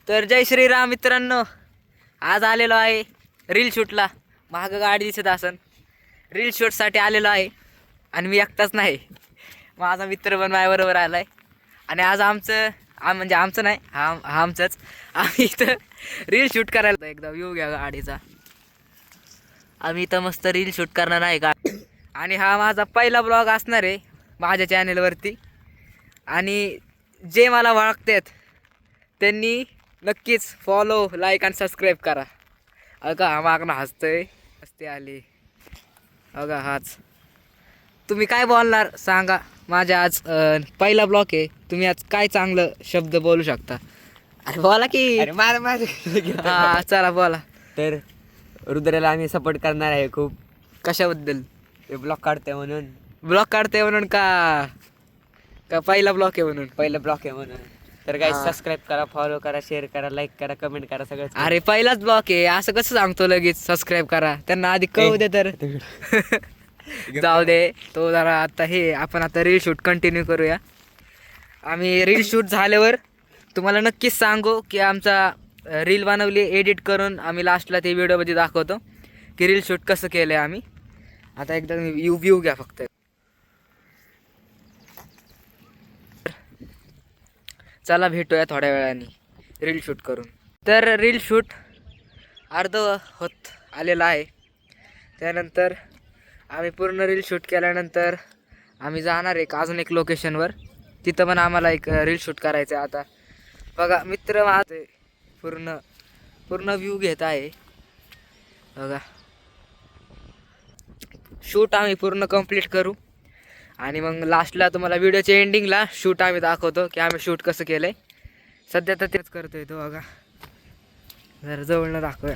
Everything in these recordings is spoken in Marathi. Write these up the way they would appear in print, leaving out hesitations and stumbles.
तर जय श्रीराम मित्रांनो, आज आलेलो आहे रील शूटला. महाग गाडी दिसत असन, रील शूटसाठी आलेलो आहे. आणि मी एकटाच नाही, माझा मित्र पण माझ्याबरोबर आला आहे. आणि आज म्हणजे आमचं नाही, हा आमचंच. आम्ही इथं रील शूट करायला एकदा व्ह्यू घ्या गाडीचा. आम्ही इथं मस्त रील शूट करणार आहे का. आणि हा माझा पहिला ब्लॉग असणार आहे माझ्या चॅनेलवरती. आणि जे मला ओळखतात त्यांनी नक्कीच फॉलो, लाईक आणि सबस्क्राईब करा. अगं हा मागणं हसते आली. अगं हाच. तुम्ही काय बोलणार सांगा. माझ्या आज पहिला ब्लॉग आहे. तुम्ही आज काय चांगलं शब्द बोलू शकता. अरे बोला की. अरे माझं हा चला बोला. तर रुद्राला आम्ही सपोर्ट करणार आहे खूप. कशाबद्दल? ते ब्लॉग काढते म्हणून. ब्लॉग काढते म्हणून का पहिला ब्लॉग आहे म्हणून? पहिलं ब्लॉग आहे म्हणून. तर काही हा. सबस्क्राईब करा, फॉलो करा, शेअर करा, लाईक करा, कमेंट करा, सगळं. अरे पहिलाच ब्लॉग आहे, असं कसं सांगतो लगेच सबस्क्राईब करा. त्यांना आधी कळू दे तर. जाऊ दे तो जरा. आपण आता रील शूट कंटिन्यू करूया. आम्ही रील शूट झाल्यावर तुम्हाला नक्कीच सांगू की आमचा रील बनवली, एडिट करून आम्ही लास्टला ते व्हिडिओमध्ये दाखवतो की रील शूट कसं केलं आहे आम्ही. आता एकदा व्ह्यू घ्या फक्त. चला भेटूया थोड्या वेळाने रील शूट करून. तर रील शूट अर्ध होत आलेलं आहे. त्यानंतर आम्ही पूर्ण रील शूट केल्यानंतर आम्ही जाणार आहे अजून एक लोकेशनवर. तिथं पण आम्हाला एक रील शूट करायचं आहे. आता बघा मित्र माझे पूर्ण व्ह्यू घेत आहे. बघा शूट आम्ही पूर्ण कंप्लीट करू आणि मग लास्टला तुम्हाला व्हिडिओच्या एंडिंगला शूट आम्ही दाखवतो की आम्ही शूट कसं केलं आहे. सध्या तर तेच करतोय तो. बघा जरा जवळनं दाखवूया.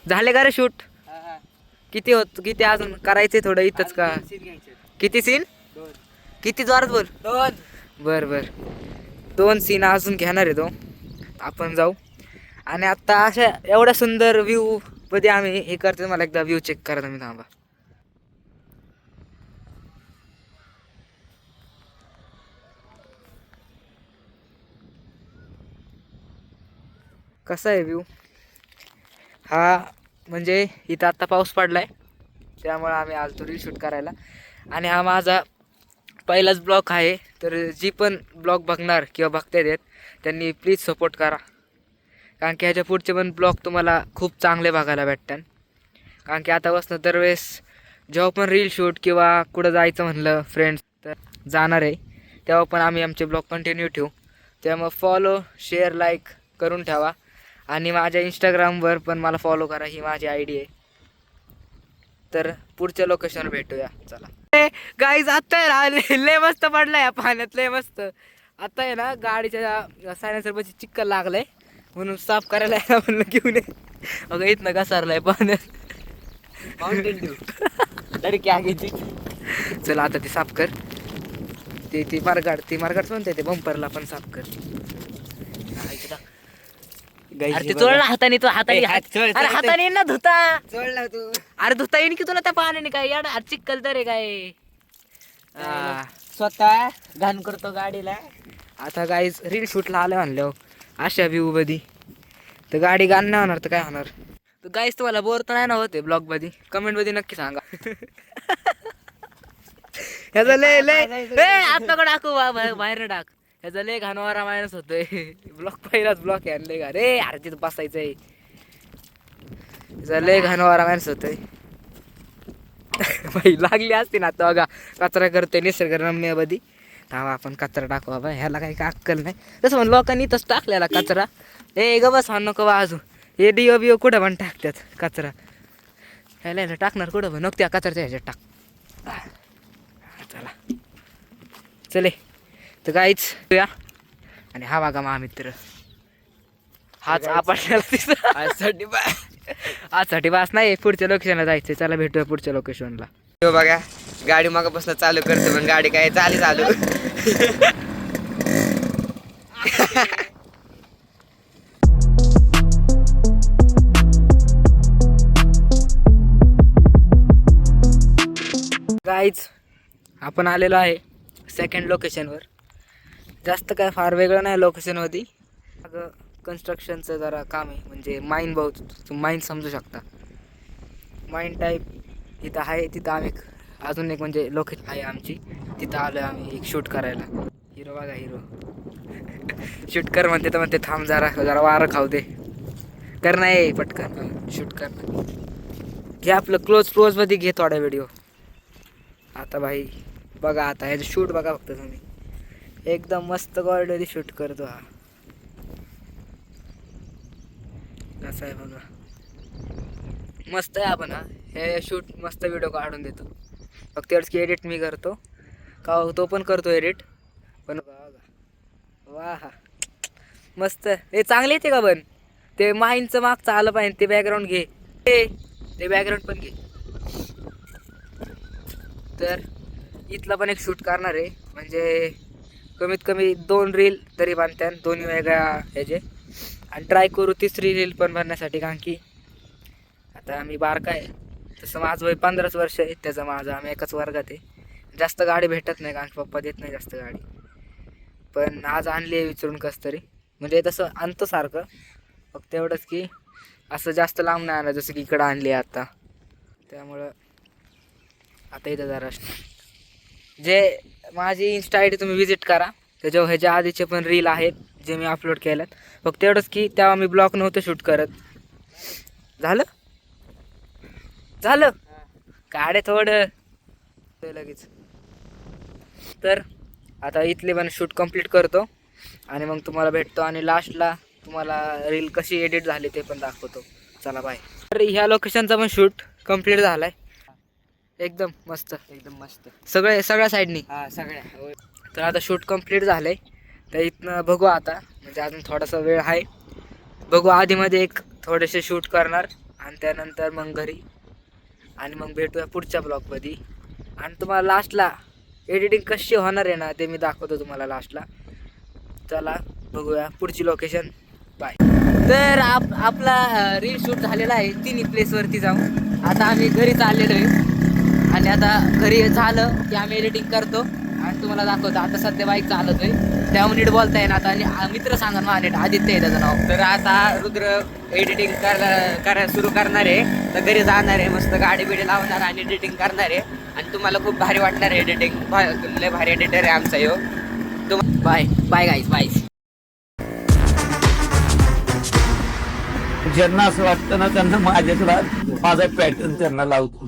झाले का रे शूट? किती अजून करायचे? थोडं इथंच का? किती सीन? किती जोरात बोल. 2. बर 2 सीन अजून घेणार आहे तो. आपण जाऊ. आणि आत्ता अशा एवढ्या सुंदर व्ह्यू मध्ये आम्ही हे करतो. मला एकदा व्ह्यू चेक करा तुम्ही, थांबा. कसा आहे व्ह्यू हा? म्हणजे इथं आत्ता पाऊस पडलाय, त्यामुळे आम्ही आलतो रील शूट करायला. आणि हा माझा पहिलाच ब्लॉग आहे. तर जी पण ब्लॉग बघणार किंवा बघता येत त्यांनी प्लीज सपोर्ट करा. कारण की ह्याच्या पुढचे पण ब्लॉग तुम्हाला खूप चांगले बघायला भेटतात. कारण की आतापासून दरवेळेस जेव्हा पण रील शूट किंवा कुठं जायचं म्हणलं फ्रेंड्स तर जाणार आहे, तेव्हा पण आम्ही आमचे ब्लॉग कंटिन्यू ठेवू. त्यामुळे फॉलो, शेअर, लाईक करून ठेवा. आणि माझ्या इंस्टाग्रामवर पण मला फॉलो करा, ही माझी ID आहे. तर पुढच्या लोकेशनवर भेटूया. चला गाईज. आता आहे ना लय मस्त पडलाय या पाण्यात, लय मस्त. आता आहे ना गाडीच्या सायलेन्सरपाशी चिक्कल लागलाय म्हणून साफ करायला म्हणलं घेऊन ये. अगं इथनं घसारलाय पाण्यात. माउंटेन ड्यू लडकी आगेची. चला आता ते साफ कर. ती मारगाड म्हणते ते बंपरला पण साफ कर. अरे ते चोळला हाताने. तो हाताने. अरे हाताने ना धुता. चोळला तू. अरे धुता येईन की तुला त्या पाण्याने? काय याड चिक्कल तर आहे काय. स्वतः घाण करतो गाडीला. आता गाईज रील शूटला आलं म्हणलं अशा व्ह्यू मध्ये तर गाडी गाण नाही होणार तर काय होणार. तर गाईज तुम्हाला बोर तर नाही ना होते ब्लॉग मध्ये? कमेंट मध्ये नक्की सांगा. ह्याचा लय आता कडे टाकू बाहेर टाक. ह्याचा लय घाणवारा मायनस होतोय. पहिलाच ब्लॉक आहे लय घाण. रे अरे तिथं बसायचंय. ह्याचा लय घाणवारा मायनस होतोय. बाई लागली असते ना आता. बघा कचरा करतोय निसर्गरम्य मध्ये. थांबा आपण कचरा टाकू बाबा. ह्याला काही अक्कल नाही. तसं म्हणून लोकांनी तसं टाकलेला कचरा. ग बस हा नको बाजू. हे डिओ कुठं पण टाकतात कचरा. ह्याला टाकणार कुठं पण नको त्या कचऱ्याच्या ह्याच्यात टाक. चला चले तर काहीच या. आणि हा बघा मा मित्र हाच आपल्याला आजसाठी बास नाही. पुढच्या लोकेशनला जायचं. चला भेटूया पुढच्या लोकेशनला. तो बघा गाडी मागापासून चालू करतो पण गाडी काय चालू. गाईज आपण आलेलो आहे सेकंड लोकेशनवर. जास्त काय फार वेगळं नाही लोकेशनमध्ये. अगं कन्स्ट्रक्शनचं जरा काम आहे, म्हणजे माईन बहुत माईन समजू शकता. माईन टाईप इथं आहे. तिथं आम्ही अजून एक म्हणजे लोकेशन आहे आमची, तिथं आलो आम्ही एक शूट करायला. हिरो बघा हिरो शूट कर म्हणते तर म्हणते थांब जरा जरा वारं खाऊ दे. कर नाही पटकन शूट कर. घे आपलं क्लोज मध्ये घे थोडा व्हिडिओ. आता भाई बघा, आता ह्याचं शूट बघा फक्त तुम्ही. एकदम मस्त क्वालिटी शूट करतो हा. कसं आहे बघा, मस्त आहे. आपण हा हे शूट मस्त व्हिडिओ काढून देतो. फक्त एवढंच की एडिट मी करतो का, तो पण करतो एडिट पण. वा हा मस्त. हे चांगले येते का पण ते माईनचं मागचं आलं पाहिजे. ते बॅकग्राऊंड घे, ते बॅकग्राऊंड पण घे. तर इथला पण एक शूट करणार आहे, म्हणजे कमीत कमी 2 रील तरी बांधत्यान, 2 वेगळ्या ह्याचे. आणि ट्राय करू 3री रील पण बनण्यासाठी, कारण की आता आम्ही बारका आहे. तसं माझं वय 15 वर्ष आहे, त्याचं माझं आम्ही एकाच वर्गात आहे. जास्त गाडी भेटत नाही, कारण की पप्पा देत नाही जास्त गाडी. पण आज आणली आहे विचारून कसं तरी, म्हणजे तसं आणतो सारखं. फक्त एवढंच की असं जास्त लांब नाही आणलं, जसं की इकडं आणली आहे आता. त्यामुळं आता इथं जरा जे माझी इन्स्टा आय डी तुम्ही विजिट करा, त्याच्यावर ह्याच्या आधीचे पण रील आहेत जे मी अपलोड केल्यात. फक्त एवढंच की तेव्हा मी ब्लॉग नव्हतं शूट करत. झालं झालं काढे थोडं लगेच. तर आता इथले पण शूट कंप्लीट करतो आणि मग तुम्हाला भेटतो, आणि लास्टला तुम्हाला रील कशी एडिट झाली ते पण दाखवतो. चला बाय. तर ह्या लोकेशनचा पण शूट कंप्लीट झालाय. एकदम मस्त, एकदम मस्त. सगळ्या साईडनी. हा सगळ्या. तर आता शूट कंप्लीट झालंय. तर इथनं बघू आता, म्हणजे अजून थोडासा वेळ आहे. बघू आधीमध्ये एक थोडेसे शूट करणार आणि त्यानंतर मग घरी, आणि मग भेटूया पुढच्या ब्लॉगमध्ये. आणि तुम्हाला लास्टला एडिटिंग कशी होणार आहे ना ते मी दाखवतो तुम्हाला लास्टला. चला बघूया पुढची लोकेशन. बाय. तर आपला रील शूट झालेला आहे 3 प्लेसवरती जाऊन. आता आम्ही घरी चाललेलो आहे, आणि आता घरी झालं की आम्ही एडिटिंग करतो आणि तुम्हाला दाखवतो. आता सध्या बाईक चालवतोय, त्यामुळे नीट बोलता येईल आता. आणि मित्र सांगा ना नीट, आदित्य आहे त्याचं नाव. तर आता रुद्र एडिटिंग करायला सुरू करणार आहे. तर घरी जाणार आहे, मस्त गाडी बिडी लावणार आणि एडिटिंग करणार आहे. आणि तुम्हाला खूप भारी वाटणार आहे एडिटिंग. लय भारी एडिटर आहे आमचा ह्यो. Bye bye guys bye. ज्यांना असं वाटतं ना त्यांना माझा पॅटर्न त्यांना लावतो.